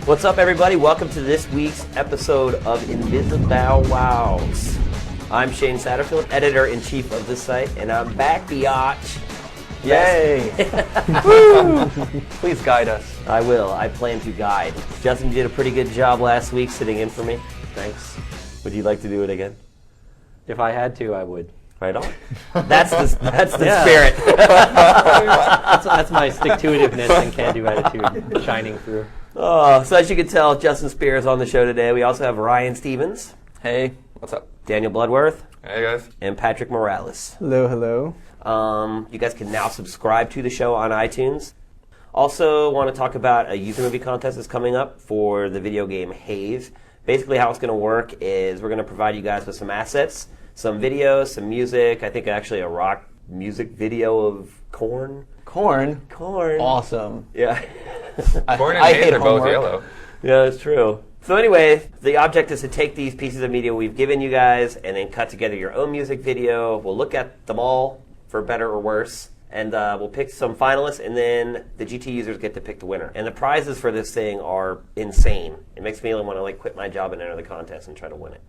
What's up, everybody? Welcome to this week's episode of Invisible Wows. I'm Shane Satterfield, editor-in-chief of the site, and I'm back, biatch. Yay! Woo! Please guide us. I will. I plan to guide. Justin, you did a pretty good job last week sitting in for me. Thanks. Would you like to do it again? If I had to, I would. Right on. That's the spirit. That's my stick-to-itiveness and can-do attitude shining through. Oh, so as you can tell, Justin Spear is on the show today. We also have Ryan Stevens. Hey, what's up? Daniel Bloodworth. Hey, guys. And Patrick Morales. Hello, hello. You guys can now subscribe to the show on iTunes. Also want to talk about a user movie contest that's coming up for the video game Haze. Basically how it's going to work is we're going to provide you guys with some assets, some videos, some music. I think actually a rock music video of Korn. Corn? Korn. Awesome. Yeah. Corn and Haze are both yellow. Yeah, that's true. So anyway, the object is to take these pieces of media we've given you guys and then cut together your own music video. We'll look at them all, for better or worse, and we'll pick some finalists, and then the GT users get to pick the winner. And the prizes for this thing are insane. It makes me want to quit my job and enter the contest and try to win it.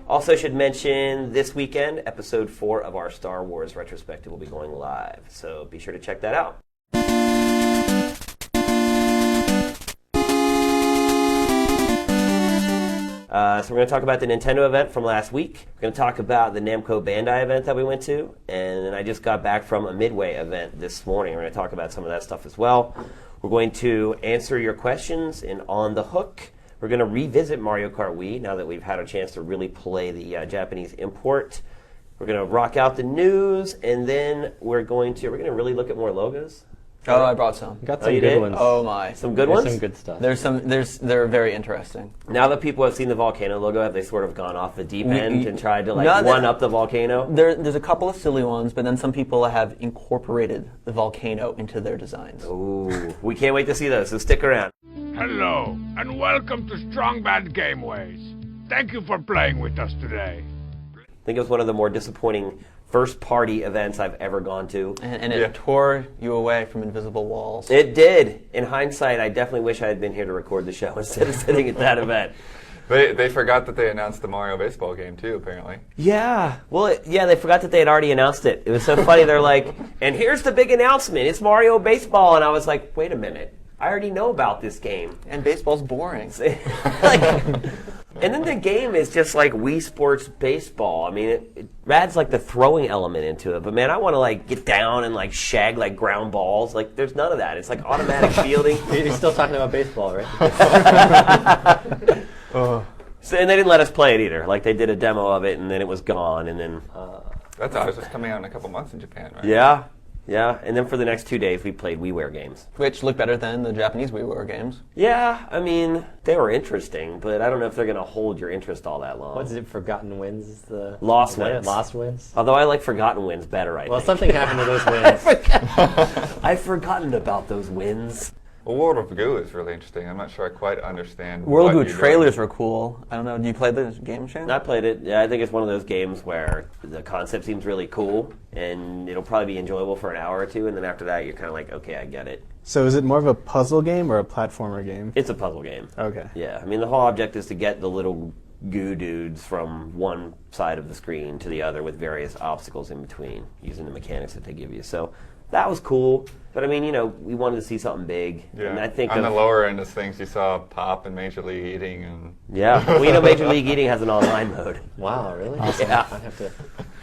Also should mention this weekend, episode 4 of our Star Wars retrospective will be going live, so be sure to check that out. So we're going to talk about the Nintendo event from last week. We're going to talk about the Namco Bandai event that we went to. And then I just got back from a Midway event this morning. We're going to talk about some of that stuff as well. We're going to answer your questions in On the Hook. We're going to revisit Mario Kart Wii now that we've had a chance to really play the Japanese import. We're going to rock out the news. And then we're going to really look at more logos. Oh, I brought some. Got some you good did? ones. Oh my. Some good There's ones? some good stuff. They're very interesting. Now that people have seen the volcano logo, have they sort of gone off the deep We- end and tried to No, one up the volcano? There's a couple of silly ones, but then some people have incorporated the volcano into their designs. Ooh, we can't wait to see those, so stick around. Hello, and welcome to Strong Bad Gameways. Thank you for playing with us today. I think it was one of the more disappointing first-party events I've ever gone to. And it tore you away from invisible walls. It did. In hindsight, I definitely wish I had been here to record the show instead of sitting at that event. They forgot that they announced the Mario baseball game, too, apparently. Yeah. Well, they forgot that they had already announced it. It was so funny. They're like, and here's the big announcement. It's Mario Baseball. And I was like, wait a minute. I already know about this game. And baseball's boring. And then the game is just like Wii Sports Baseball. I mean, it adds the throwing element into it. But man, I want to get down and shag ground balls. There's none of that. It's automatic fielding. You're still talking about baseball, right? So, and they didn't let us play it either. They did a demo of it and then it was gone. And then That's ours. It's coming out in a couple months in Japan, right? yeah. And then for the next 2 days we played WiiWare games. Which look better than the Japanese WiiWare games. Yeah, I mean they were interesting, but I don't know if they're going to hold your interest all that long. What is it? Forgotten Wins? Is the Lost Wins. Lost Wins. Although I like Forgotten Wins better, I Well, think. something happened to those wins. I've forgotten about those wins. Well, World of Goo is really interesting. I'm not sure I quite understand World what of Goo you're trailers doing. were cool. I don't know. Do you play the game, Shane? I played it. Yeah, I think it's one of those games where the concept seems really cool, and it'll probably be enjoyable for an hour or two, and then after that, you're kind of like, okay, I get it. So is it more of a puzzle game or a platformer game? It's a puzzle game. Okay. Yeah, I mean, the whole object is to get the little goo dudes from one side of the screen to the other with various obstacles in between, using the mechanics that they give you. So that was cool. But I mean, we wanted to see something big. Yeah. And I think on the lower end of things, you saw Pop and Major League Eating. And yeah, well, Major League Eating has an online mode. Wow, really? Yeah. I'd have to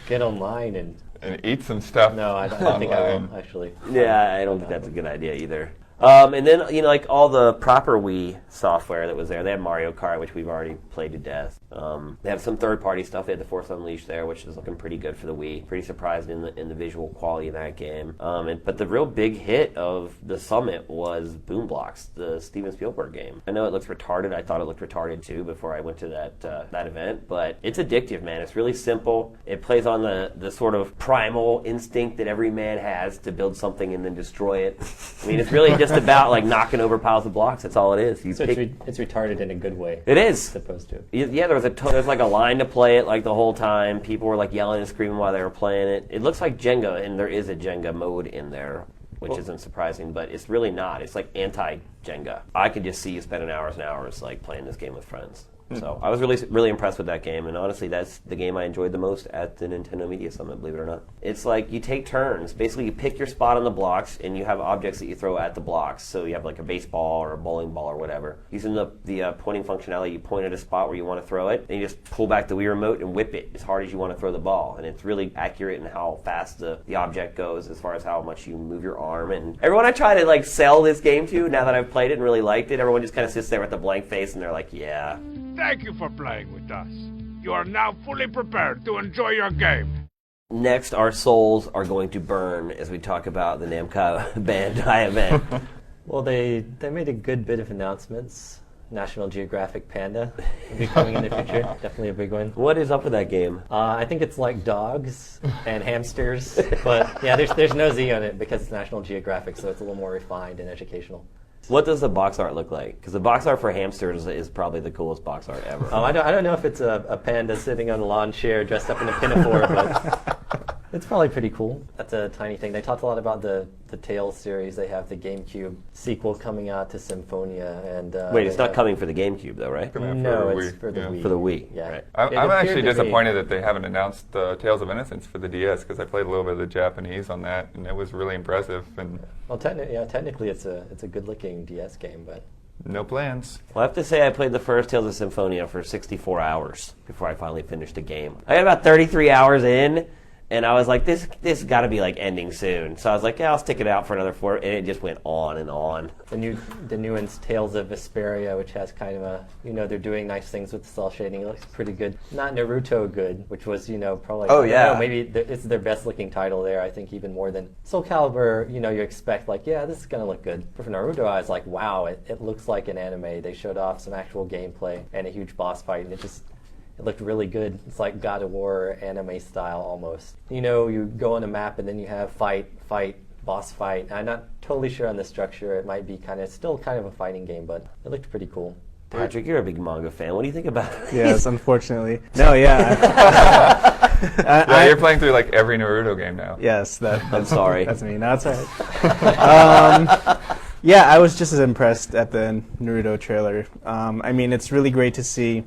get online and eat some stuff. No, I don't think I online. will, actually. Yeah, I don't think that's a good idea either. And then, all the proper Wii software that was there. They had Mario Kart, which we've already played to death. They have some third-party stuff. They had the Force Unleashed there, which is looking pretty good for the Wii. Pretty surprised in the visual quality of that game. But the real big hit of the summit was Boom Blocks, the Steven Spielberg game. I know it looks retarded. I thought it looked retarded too before I went to that event. But it's addictive, man. It's really simple. It plays on the sort of primal instinct that every man has to build something and then destroy it. I mean, it's really just about knocking over piles of blocks. That's all it is. So it's retarded in a good way. It is. As opposed to. Yeah, there's a line to play it the whole time. People were yelling and screaming while they were playing it. It looks like Jenga, and there is a Jenga mode in there. which isn't surprising, but it's really not. It's like anti-Jenga. I could just see you spending hours and hours like playing this game with friends. So I was really impressed with that game, and honestly, that's the game I enjoyed the most at the Nintendo Media Summit, believe it or not. It's like you take turns. Basically, you pick your spot on the blocks, and you have objects that you throw at the blocks. So you have like a baseball or a bowling ball or whatever. Using the pointing functionality, you point at a spot where you want to throw it, and you just pull back the Wii Remote and whip it as hard as you want to throw the ball. And it's really accurate in how fast the object goes as far as how much you move your arm. And everyone I try to like sell this game to, now that I've played it and really liked it, everyone just kind of sits there with a blank face, and they're like, yeah. Thank you for playing with us. You are now fully prepared to enjoy your game. Next, our souls are going to burn as we talk about the Namco Bandai event. Well, they made a good bit of announcements. National Geographic Panda will be coming in the future. Definitely a big one. What is up with that game? I think it's like dogs and hamsters, but yeah, there's no Z on it because it's National Geographic, so it's a little more refined and educational. What does the box art look like? Because the box art for hamsters is probably the coolest box art ever. I don't know if it's a panda sitting on a lawn chair dressed up in a pinafore, but it's probably pretty cool. That's a tiny thing. They talked a lot about the Tales series. They have the GameCube sequel coming out to Symphonia, and Wait, it's not coming for the GameCube though, right? No, it's Wii, for the yeah. Wii. For the Wii, Yeah. right. I'm It actually appeared to be- disappointed that they haven't announced Tales of Innocence for the DS because I played a little bit of the Japanese on that and it was really impressive. And Well, technically, it's a good-looking DS game, but no plans. Well, I have to say I played the first Tales of Symphonia for 64 hours before I finally finished the game. I got about 33 hours in, and I was like, this got to be like ending soon. So I was like, yeah, I'll stick it out for another 4, and it just went on and on. the new one's Tales of Vesperia, which has kind of a, they're doing nice things with the cell shading. It looks pretty good. Not Naruto good, which was, probably, Oh, I don't yeah. know, maybe it's their best looking title there. I think even more than Soul Calibur, you expect like, yeah, this is going to look good. But for Naruto, I was like, wow, it looks like an anime. They showed off some actual gameplay and a huge boss fight, and it looked really good. It's like God of War anime style almost. You go on a map and then you have fight, boss fight. I'm not totally sure on the structure. It might be still kind of a fighting game, but it looked pretty cool. Patrick, you're a big manga fan. What do you think about it? Yes, unfortunately. No, yeah. Yeah, you're playing through like every Naruto game now. Yes, I'm sorry. That's me. No, it's all right. Yeah, I was just as impressed at the Naruto trailer. I mean, it's really great to see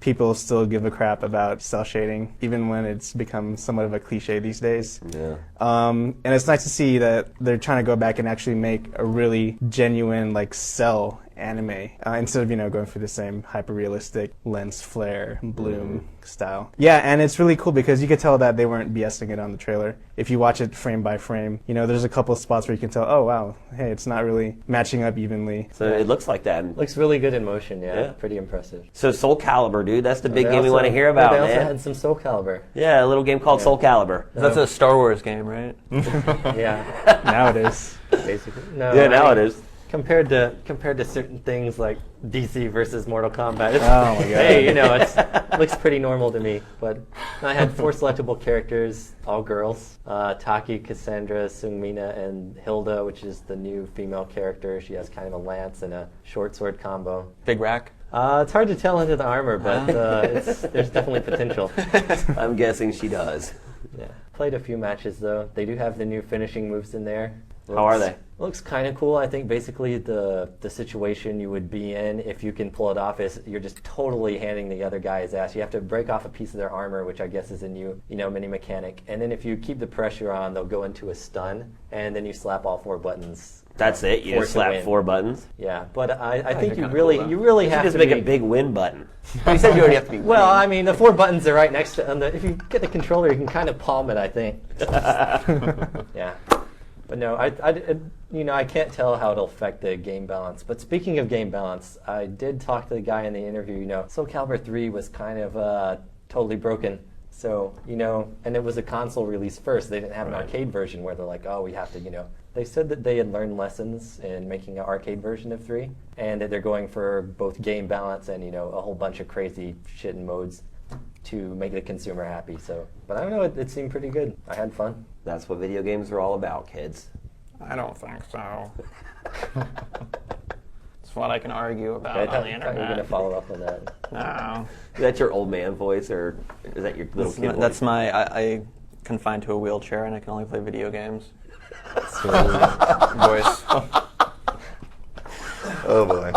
people still give a crap about cell shading, even when it's become somewhat of a cliche these days. Yeah. And it's nice to see that they're trying to go back and actually make a really genuine, like, cell anime instead of going for the same hyper-realistic lens flare bloom style. Yeah, and it's really cool because you could tell that they weren't BSing it on the trailer. If you watch it frame by frame, there's a couple of spots where you can tell, oh wow, hey, it's not really matching up evenly. So it looks like that. Looks really good in motion, Yeah. Pretty impressive. So Soul Calibur, dude, that's the big They game we also- want to hear about, They also man. had some Soul Calibur. Yeah, a little game called Soul Calibur. That's a Star Wars game, right? Yeah, Now it is. basically. No, Yeah, now I it mean, is. Compared to certain things like DC versus Mortal Kombat, it's, Oh my god. hey, it looks pretty normal to me. But I had 4 selectable characters, all girls: Taki, Cassandra, Sungmina, and Hilda, which is the new female character. She has kind of a lance and a short sword combo. Big rack. It's hard to tell into the armor, but there's definitely potential. I'm guessing she does. Yeah, played a few matches though. They do have the new finishing moves in there. How are they? Looks kind of cool. I think basically the situation you would be in if you can pull it off is you're just totally handing the other guy his ass. You have to break off a piece of their armor, which I guess is a new mini mechanic. And then if you keep the pressure on, they'll go into a stun, and then you slap all 4 buttons. That's it? You For just to slap win. 4 buttons? Yeah, but I think you're you kinda really cool, though. you really You should have just to make be, a big win button. You said you already have to be. Well, I mean, the 4 buttons are right next to. If you get the controller, you can kind of palm it. I think. Yeah. But no, I can't tell how it'll affect the game balance. But speaking of game balance, I did talk to the guy in the interview. Soul Calibur 3 was kind of totally broken. So, and it was a console release first. They didn't have an arcade version where they're like, oh, we have to, They said that they had learned lessons in making an arcade version of 3, and that they're going for both game balance and, a whole bunch of crazy shit and modes to make the consumer happy. So, but I don't know, it seemed pretty good. I had fun. That's what video games are all about, kids. I don't think so. It's what I can argue about I on thought the you were going to internet. follow up on that. No. Is that your old man voice, or is that your little kid voice? That's my. I confined to a wheelchair and I can only play video games. voice. Oh boy.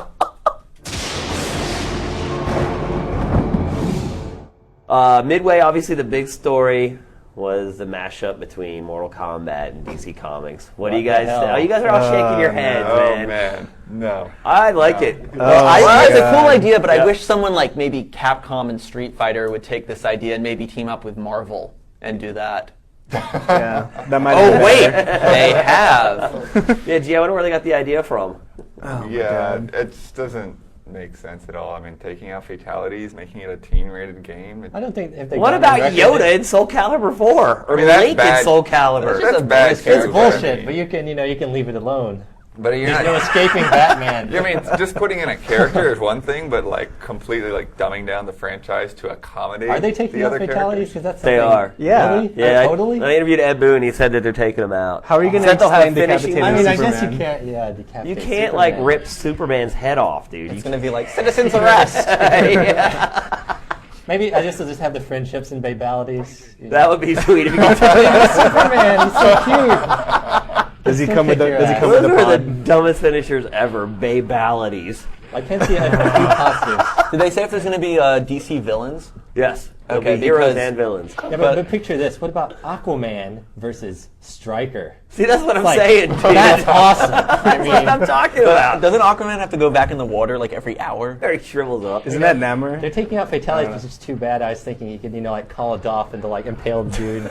Midway, obviously, the big story was the mashup between Mortal Kombat and DC Comics. What do you What the guys hell? say? Oh, you guys are all shaking your heads, Oh man. man, no. I like it. It's a cool idea, but Yeah. I wish someone like maybe Capcom and Street Fighter would take this idea and maybe team up with Marvel and do that. Yeah, that might. Oh be wait, better. they have. Yeah, gee, I wonder where they got the idea from. Oh, my Yeah, God. it just doesn't make sense at all. I mean, taking out fatalities, making it a teen-rated game. I don't think if they What got about record- Yoda in Soul Calibur 4? Or I mean, that's Link in bad. Soul Calibur? That's bad. It's character. bullshit, but you can leave it alone. But you're There's not no escaping Batman. I mean, just putting in a character is one thing, but like completely like dumbing down the franchise to accommodate. Are they taking the out other fatalities? characters. Because that's They something- are. Yeah. Really? Yeah, Totally. I interviewed Ed Boon. He said that they're taking them out. How are you going to Said they'll have explain finishing- decapitating I mean, I Superman? guess you can't. Yeah, decapitate. You can't like Superman. rip Superman's head off, dude. It's You going to be like citizens arrest. yeah. Maybe I just will just have the friendships and babalities. You know. That would be sweet if you could. Superman, he's so cute. Does he come with the? Does he come Those with the are the pod? dumbest finishers ever. Babalities. I can't see a few postures. Did they say if there's going to be DC villains? Yes. There'll Okay, be heroes because- and villains. Yeah, but picture this. What about Aquaman versus Stryker? See, that's what I'm Like, saying, dude. That's awesome. I That's what I'm mean, talking about. Doesn't Aquaman have to go back in the water like every hour? Very shrivels up. Isn't that Namor? they're taking out fatalities, which is too bad. I was thinking you could, like call a Dolph into like impaled dude.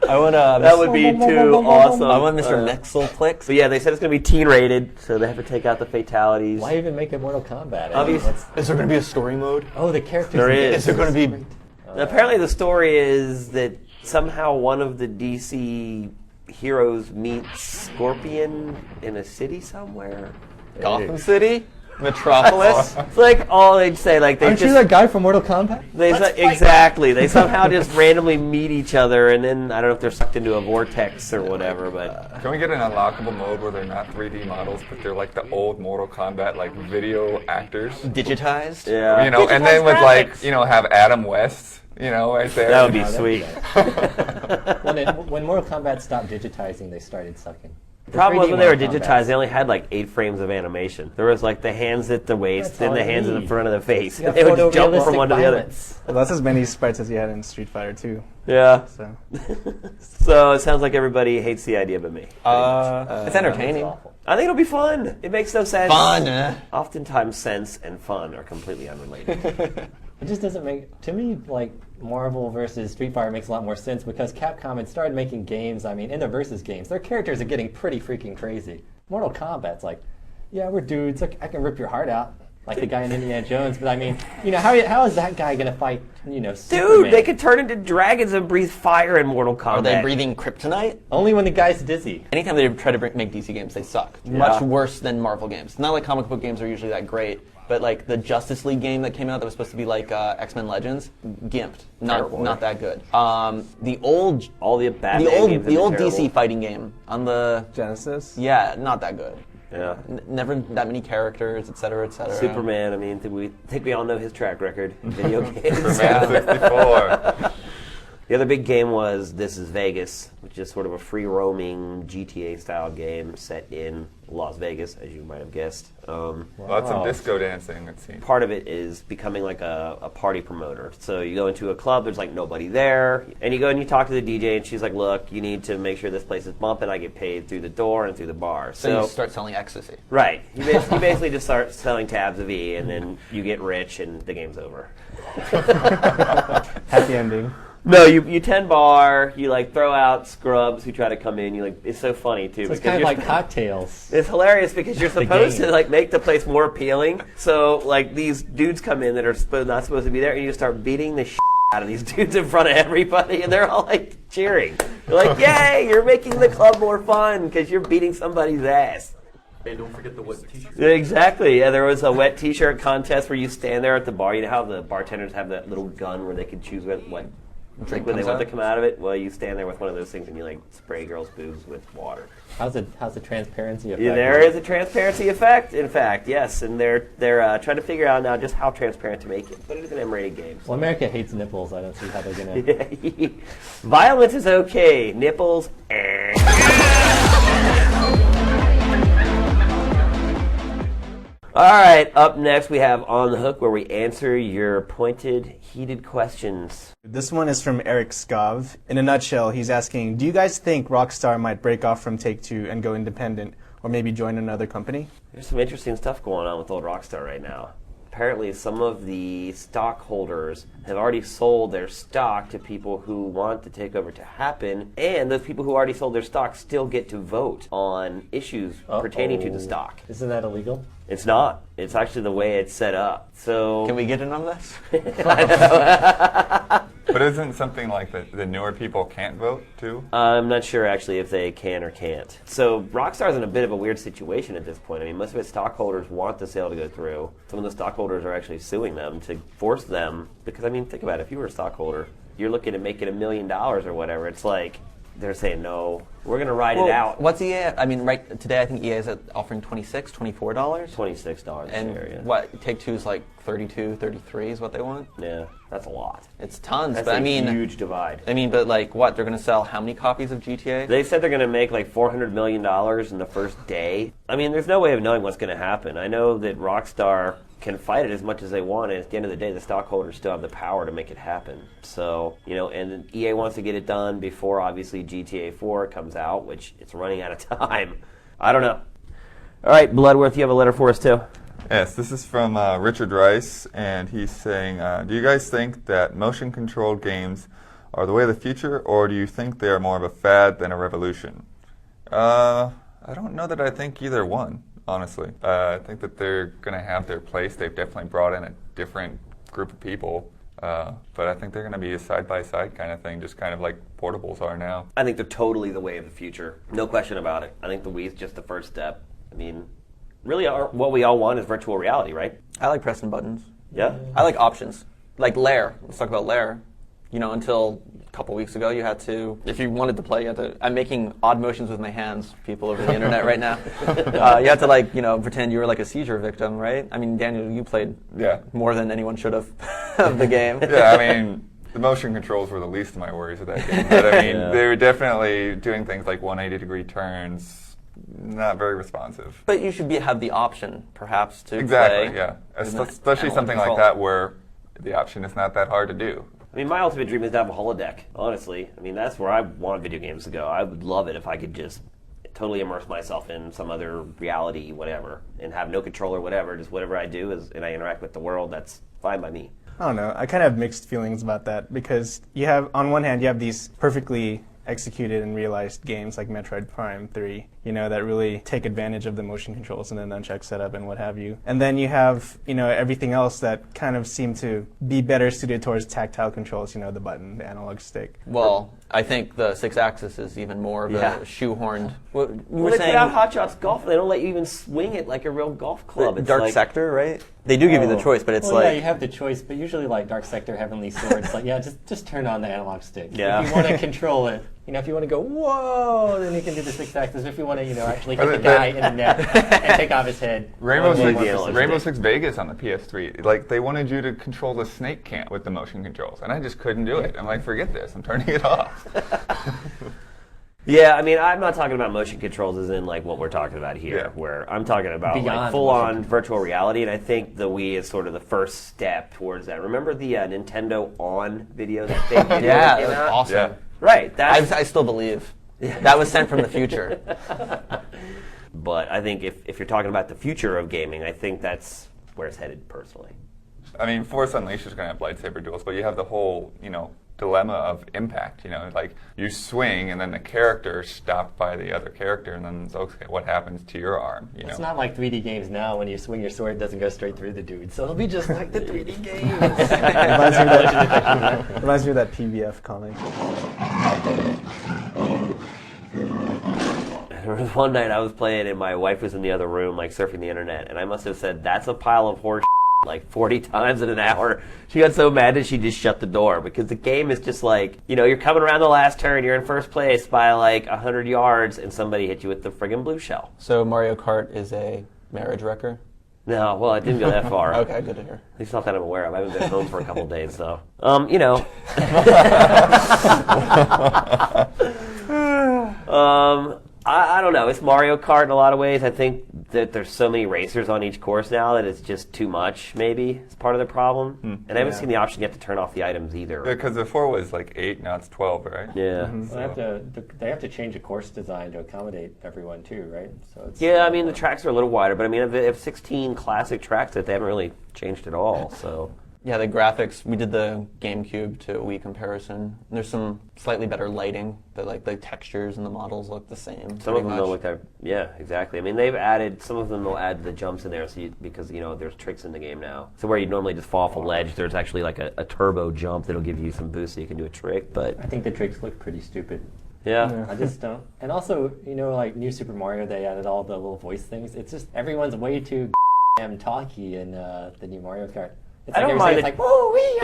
I want That would be too awesome. I want Mr. Nexelplex. So yeah, they said it's going to be teen rated, so they have to take out the fatalities. Why even make it Mortal Kombat? I mean, Obviously- what's- Is there going to be a story mode? oh, the characters. There in is. this. Is there going to be? Apparently, the story is that somehow one of the DC heroes meets Scorpion in a city somewhere. Gotham City? Metropolis? It's like all they'd say, like they Aren't you just that guy from Mortal Kombat? exactly. They somehow just randomly meet each other, and then I don't know if they're sucked into a vortex or whatever, but Can we get an unlockable mode where they're not 3D models, but they're like the old Mortal Kombat like video actors? Digitized? yeah, You know, and then with graphics. like have Adam West, right there. that would be that'd sweet. When Mortal Kombat stopped digitizing, they started sucking. The problem was 3D when they were Mortal Kombat. digitized, they only had like 8 frames of animation. There was like the hands at the waist, That's then all the I hands at the need. front of the face. You got They would just jump photorealistic from one to the other. violence. Well, that's as many sprites as you had in Street Fighter 2. Yeah. So So it sounds like everybody hates the idea but me. It's entertaining. That's awful. I think it'll be fun. It makes no sense. Fun. Oftentimes, sense and fun are completely unrelated. It just doesn't make, to me, like Marvel versus Street Fighter makes a lot more sense because Capcom had started making games. I mean, in the versus games, their characters are getting pretty freaking crazy. Mortal Kombat's like, yeah, we're dudes. I can rip your heart out, like the guy in Indiana Jones. But I mean, how is that guy gonna fight? Superman? Dude, they could turn into dragons and breathe fire in Mortal Kombat. Are they breathing kryptonite? only when the guy's dizzy. Anytime they try to make DC games, they suck. Much worse than Marvel games. Not like comic book games are usually that great, but like the Justice League game that came out that was supposed to be like X-Men Legends, gimped. Not that good. The old All the Batman games have the been old terrible. DC fighting game on the Genesis. yeah, not that good. Yeah. Never that many characters, etc., etc. Superman, I mean, I think we all know his track record in video games. Man 64. The other big game was This is Vegas, which is sort of a free-roaming GTA-style game set in Las Vegas, as you might have guessed. Lots of disco dancing, it seems. Part of it is becoming like a party promoter. So you go into a club, there's like nobody there, and you go and you talk to the DJ, and she's like, look, you need to make sure this place is bumping. I get paid through the door and through the bar. So you start selling ecstasy. Right. You basically just start selling tabs of E, and then you get rich, and the game's over. Happy ending. No, you 10 bar, you like throw out scrubs who try to come in. You like it's so funny too. So it's because kind of you're like cocktails. It's hilarious because you're supposed game. to like make the place more appealing. So like these dudes come in that are not supposed to be there, and you just start beating the out of these dudes in front of everybody, and they're all like cheering. They're like, "Yay! You're making the club more fun because you're beating somebody's ass." And don't forget the wet t-shirt. Yeah, exactly. Yeah, there was a wet T-shirt contest where you stand there at the bar. You know how the bartenders have that little gun where they can choose what Like when they want to come out of it, well, you stand there with one of those things and you like spray girls' boobs with water. How's the transparency effect? Yeah, there is a transparency effect, in fact, yes, and they're trying to figure out now just how transparent to make it. But it is an M-rated game. Well, America hates nipples. I don't see how they're gonna. Violence is okay. Nipples. All right, up next we have On the Hook, where we answer your pointed, heated questions. This one is from Eric Skov. In a nutshell, he's asking, do you guys think Rockstar might break off from Take-Two and go independent, or maybe join another company? There's some interesting stuff going on with old Rockstar right now. Apparently, some of the stockholders have already sold their stock to people who want the takeover to happen, and those people who already sold their stock still get to vote on issues pertaining to the stock. Isn't that illegal? It's not. It's actually the way it's set up. So Can we get in on this? But isn't something like the newer people can't vote too? I'm not sure actually if they can or can't. So Rockstar's in a bit of a weird situation at this point. I mean, most of its stockholders want the sale to go through. Some of the stockholders are actually suing them to force them, because I mean, think about it. If you were a stockholder, you're looking at making $1 million or whatever. It's like they're saying, no, we're going to ride it out. What's EA? I mean, right today I think EA is offering $26, $24. $26 And share, yeah. what Take-Two's like 32, 33 is what they want. Yeah, that's a lot. It's tons, That's but a I mean, huge divide. but like what? They're going to sell how many copies of GTA? They said they're going to make like $400 million in the first day. I mean, there's no way of knowing what's going to happen. I know that Rockstar can fight it as much as they want, and at the end of the day, the stockholders still have the power to make it happen. So, and EA wants to get it done before, obviously, GTA 4 comes out, which it's running out of time. I don't know. All right, Bloodworth, you have a letter for us, too? Yes, this is from Richard Rice, and he's saying, do you guys think that motion-controlled games are the way of the future, or do you think they are more of a fad than a revolution? I don't know that I think either one, honestly. I think that they're going to have their place. They've definitely brought in a different group of people, but I think they're going to be a side-by-side kind of thing, just kind of like portables are now. I think they're totally the way of the future. No question about it. I think the Wii is just the first step. I mean, really, what we all want is virtual reality, right? I like pressing buttons. Yeah? I like options. Like Lair. Let's talk about Lair. Until a couple weeks ago, you had to, if you wanted to play, you had to. I'm making odd motions with my hands, people over the internet right now. You had to pretend you were like a seizure victim, right? I mean, Daniel, you played more than anyone should have of the game. Yeah, I mean, the motion controls were the least of my worries of that game. But I mean, they were definitely doing things like 180-degree turns, not very responsive. But you should have the option, perhaps, to Exactly, play. yeah. with an Especially analog something like control. that where the option is not that hard to do. I mean, my ultimate dream is to have a holodeck, honestly. I mean, that's where I want video games to go. I would love it if I could just totally immerse myself in some other reality, whatever, and have no controller, whatever. Just whatever I do and I interact with the world, that's fine by me. I don't know. I kind of have mixed feelings about that because on one hand, you have these perfectly executed and realized games like Metroid Prime 3, that really take advantage of the motion controls and the nunchuck setup and what have you. And then you have, everything else that kind of seem to be better suited towards tactile controls, the button, the analog stick. Well, I think the 6-axis is even more of a shoehorned. Well, they put out Hot Shots Golf, and they don't let you even swing it like a real golf club. It's Dark like, Sector, right? They do give you the choice, but it's yeah, you have the choice, but usually like Dark Sector, Heavenly Swords, like just turn on the analog stick. Yeah. If you want to control it, if you want to go whoa, then you can do the 6-axis. If you want to, actually hit the guy in the neck and take off his head. Rainbow Six Vegas on the PS3, like they wanted you to control the snake camp with the motion controls, and I just couldn't do it. I'm like, forget this, I'm turning it off. Yeah, I mean, I'm not talking about motion controls as in like what we're talking about here, where I'm talking about Beyond like full-on virtual reality, and I think the Wii is sort of the first step towards that. Remember the Nintendo On video that they did? Yeah, that was awesome. Yeah. Right. I still believe. That was sent from the future. But I think if you're talking about the future of gaming, I think that's where it's headed personally. I mean, Force Unleashed is going to have lightsaber duels, but you have the whole, dilemma of impact. Like you swing and then the character is stopped by the other character, and then it's okay, what happens to your arm? It's not like 3D games now. When you swing your sword, it doesn't go straight through the dude. So it'll be just like the 3D games. Reminds me of that PBF comic. There was one night I was playing and my wife was in the other room, like surfing the internet, and I must have said, "That's a pile of horse." like 40 times in an hour. She got so mad that she just shut the door because the game is just like, you're coming around the last turn, you're in first place by like 100 yards, and somebody hit you with the friggin' blue shell. So Mario Kart is a marriage wrecker? No, well, it didn't go that far. Okay, good to hear. At least not that I'm aware of. I haven't been home for a couple of days, so. I don't know. It's Mario Kart in a lot of ways. I think that there's so many racers on each course now that it's just too much, maybe. It's part of the problem. And I haven't seen the option yet to turn off the items either. Because before it was like 8, now it's 12, right? Yeah. Well, they have to change the course design to accommodate everyone too, right? So it's Yeah, I mean, the tracks are a little wider, but I mean, they have 16 classic tracks that they haven't really changed at all, so. Yeah, the graphics, we did the GameCube to Wii comparison. There's some slightly better lighting, but like the textures and the models look the same. Some of them don't look that. Yeah, exactly. I mean, they've added. Some of them will add the jumps in there, because there's tricks in the game now. So where you normally just fall off a ledge, there's actually like a turbo jump that'll give you some boost so you can do a trick. But I think the tricks look pretty stupid. yeah. I just don't. And also, like New Super Mario, they added all the little voice things. It's just everyone's way too damn talky in the new Mario Kart. It's I like don't mind it's like, woo, wee,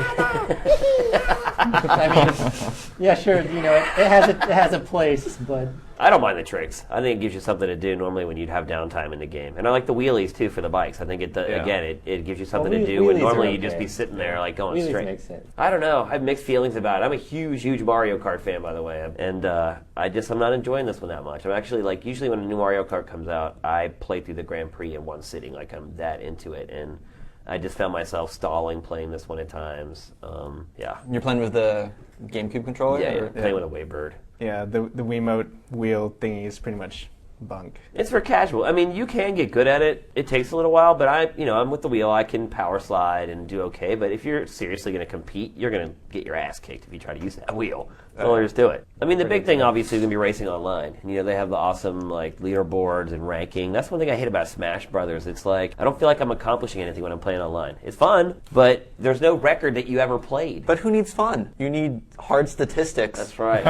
I mean, yeah, sure, it has a place, but I don't mind the tricks. I think it gives you something to do normally when you'd have downtime in the game. And I like the wheelies too for the bikes. I think it gives you something to do when wheelies normally are you'd just okay. be sitting there like going wheelies straight. make sense. I don't know. I have mixed feelings about it. I'm a huge Mario Kart fan, by the way, and I'm not enjoying this one that much. I'm actually usually when a new Mario Kart comes out, I play through the Grand Prix in one sitting. Like I'm that into it, and I just found myself stalling playing this one at times. Yeah. You're playing with the GameCube controller? Yeah, playing with a Waybird. Yeah, the Wiimote wheel thingy is pretty much bunk. It's for casual. I mean, you can get good at it. It takes a little while, but I'm with the wheel. I can power slide and do okay. But if you're seriously going to compete, you're going to get your ass kicked if you try to use that wheel. That's all there is to it. I mean, the big thing obviously is going to be racing online. And, they have the awesome leaderboards and ranking. That's one thing I hate about Smash Brothers. It's like I don't feel like I'm accomplishing anything when I'm playing online. It's fun, but there's no record that you ever played. But who needs fun? You need hard statistics. That's right.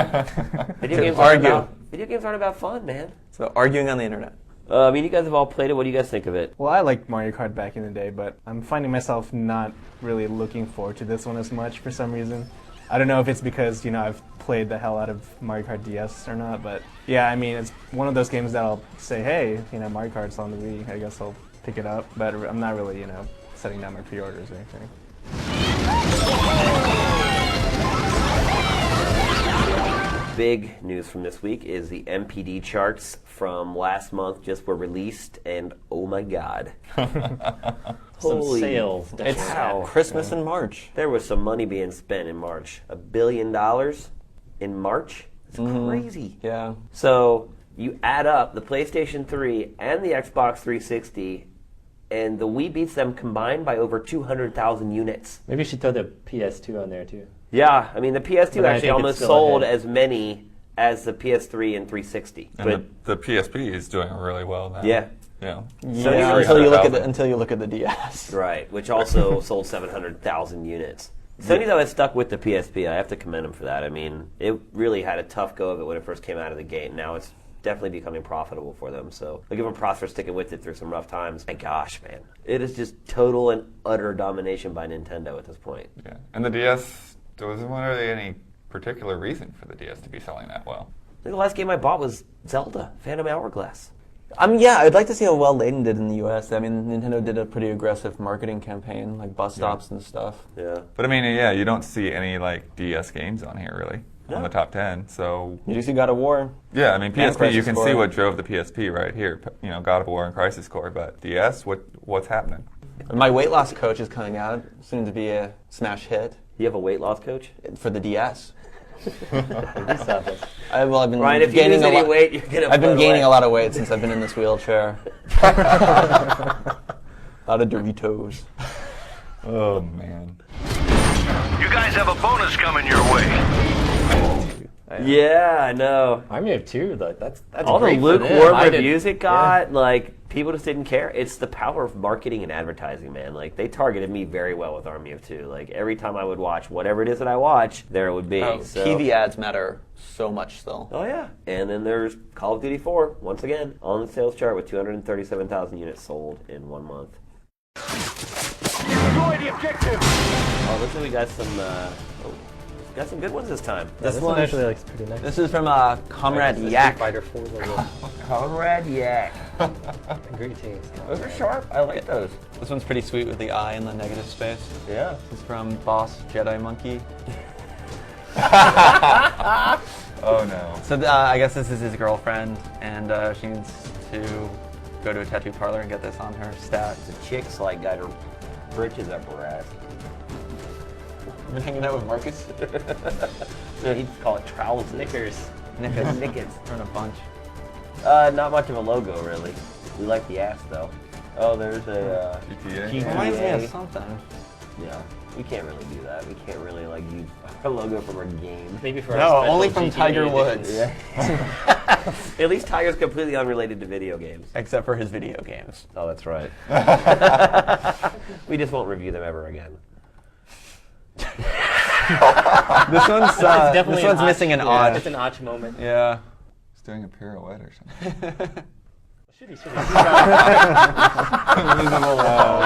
Video games aren't about fun, man. So arguing on the internet. I mean, you guys have all played it. What do you guys think of it? Well, I liked Mario Kart back in the day, but I'm finding myself not really looking forward to this one as much for some reason. I don't know if it's because, I've played the hell out of Mario Kart DS or not, but yeah, I mean, it's one of those games that I'll say, hey, Mario Kart's on the Wii, I guess I'll pick it up, but I'm not really, setting down my pre-orders or anything. Big news from this week is the MPD charts from last month just were released, and oh my god. Some sales. It's Wow. Christmas in March. There was some money being spent in March. $1 billion in March? It's crazy. Yeah. So you add up the PlayStation 3 and the Xbox 360, and the Wii beats them combined by over 200,000 units. Maybe you should throw the PS2 on there too. Yeah, I mean, the PS2 But I actually think it's almost still sold ahead. as many as the PS3 and 360. And the PSP is doing really well now. Yeah. Yeah. Yeah, until you look at the DS. Right, which also sold 700,000 units. Sony, though, has stuck with the PSP. I have to commend them for that. I mean, it really had a tough go of it when it first came out of the gate. Now it's definitely becoming profitable for them. So I give them props for sticking with it through some rough times. My gosh, man. It is just total and utter domination by Nintendo at this point. Yeah. And the DS, wasn't there any particular reason for the DS to be selling that well? I think the last game I bought was Zelda, Phantom Hourglass. Yeah, I'd like to see how well Layden did in the U.S. I mean, Nintendo did a pretty aggressive marketing campaign, like bus stops and stuff. Yeah. But I mean, yeah, you don't see any DS games on here really on the top 10. So You do see God of War. yeah, I mean PSP, Crisis you can Core. see what drove the PSP right here. God of War and Crisis Core. But DS, what's happening? My weight loss coach is coming out, soon to be a smash hit You have a weight loss coach? for the DS. Stop it. I've been Ryan, if you gaining lose a any lot. weight, you're going to I've been gaining a lot of weight since I've been in this wheelchair. A lot of Doritos. Oh man. You guys have a bonus coming your way. Yeah, I know. Army of Two, that's All the great for them. lukewarm I did- reviews it got, people just didn't care. It's the power of marketing and advertising, man. They targeted me very well with Army of Two. Every time I would watch whatever it is that I watch, there it would be. So. TV ads matter so much still. Oh, yeah. And then there's Call of Duty 4, once again, on the sales chart with 237,000 units sold in 1 month. Destroy the objective. Oh, looks like we got some good ones this time. This one actually looks pretty nice. This is from Comrade Street Yak. Fighter 4 logo. Comrade Yak. Greetings. Those are sharp. I like those. This one's pretty sweet with the eye in the negative space. Yeah. This is from Boss Jedi Monkey. Oh no. So I guess this is his girlfriend, and she needs to go to a tattoo parlor and get this on her stat. The chicks like got her britches up her ass. You've been hanging out with Marcus? No, he'd call it trousers. Knickers. Knickers. Knickers. We're in a bunch. Not much of a logo, really. We like the ass, though. Oh, there's a GTA. GTA. Reminds me of something. Yeah, we can't really do that. We can't really use our logo from our game. Maybe for No, our special only from GTA Tiger edition. Woods. At least Tiger's completely unrelated to video games. Except for his video games. Oh, that's right. We just won't review them ever again. This one's Definitely this one's missing an odd. It's an Arch moment. Yeah. He's doing a pirouette or something. Should he? Invisible wall.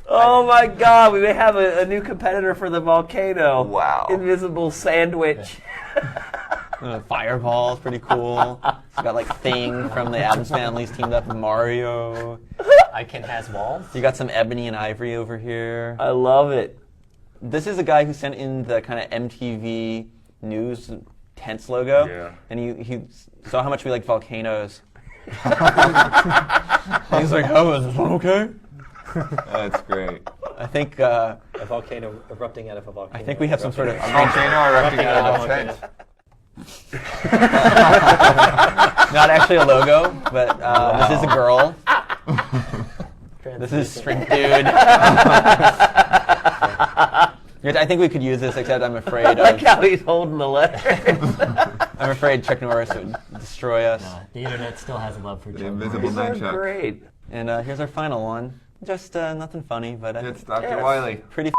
Oh my God! We may have a new competitor for the volcano. Wow. Invisible sandwich. Fireball's pretty cool. It's got like Thing from the Addams Family's teamed up with Mario. Icon has walls. You got some ebony and ivory over here. I love it. This is a guy who sent in the kind of MTV News tents logo. Yeah. And he saw how much we like volcanoes. He's like, oh, is this one okay? That's great. I think A volcano erupting out of a volcano. I think we have some sort of Volcano erupting out of a volcano. tent. not actually a logo, but this is a girl. This is Shrink Dude. I think we could use this, except I'm afraid I like of, how he's holding the letter. I'm afraid Chuck Norris would destroy us. The internet still has love for The Joe. invisible These are nunchuck. great. And here's our final one. Just nothing funny, but It's Dr. Yes. Wiley. pretty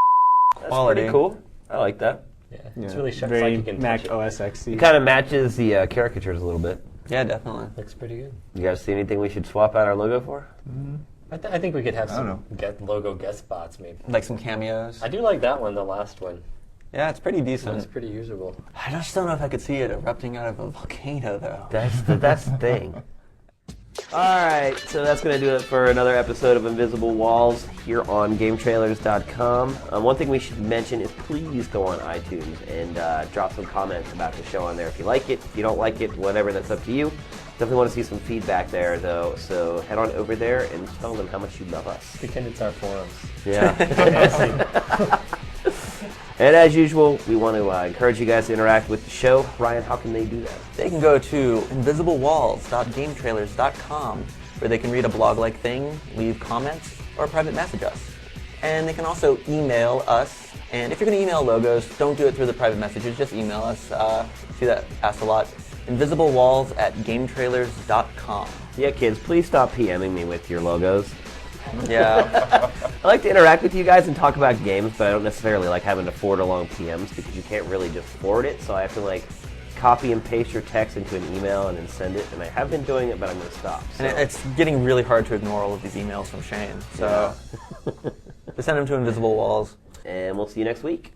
That's quality. pretty cool. I like that. Yeah, it's really sharp. Very Like you can Mac touch it. OS X. It kind of matches the caricatures a little bit. Yeah, definitely. Looks pretty good. You guys see anything we should swap out our logo for? I think we could have I some don't logo guest spots maybe. Like some cameos. I do like that one, the last one. Yeah, it's pretty Looks decent. pretty usable. I just don't know if I could see it erupting out of a volcano, though. That's the thing. All right, so that's going to do it for another episode of Invisible Walls here on GameTrailers.com. One thing we should mention is please go on iTunes and drop some comments about the show on there if you like it. If you don't like it, whatever, that's up to you. Definitely want to see some feedback there, though, so head on over there and tell them how much you love us. Pretend it's our forums. Yeah. And as usual, we want to encourage you guys to interact with the show. Ryan, how can they do that? They can go to invisiblewalls.gametrailers.com, where they can read a blog-like thing, leave comments, or private message us. And they can also email us. And if you're going to email logos, don't do it through the private messages. Just email us. See that asked a lot. invisiblewalls@gametrailers.com. Yeah, kids, please stop PMing me with your logos. Yeah. I like to interact with you guys and talk about games, but I don't necessarily like having to forward along PMs because you can't really just forward it. So I have to copy and paste your text into an email and then send it. And I have been doing it, but I'm going to stop. So. And it's getting really hard to ignore all of these emails from Shane. So just send them to Invisible Walls. And we'll see you next week.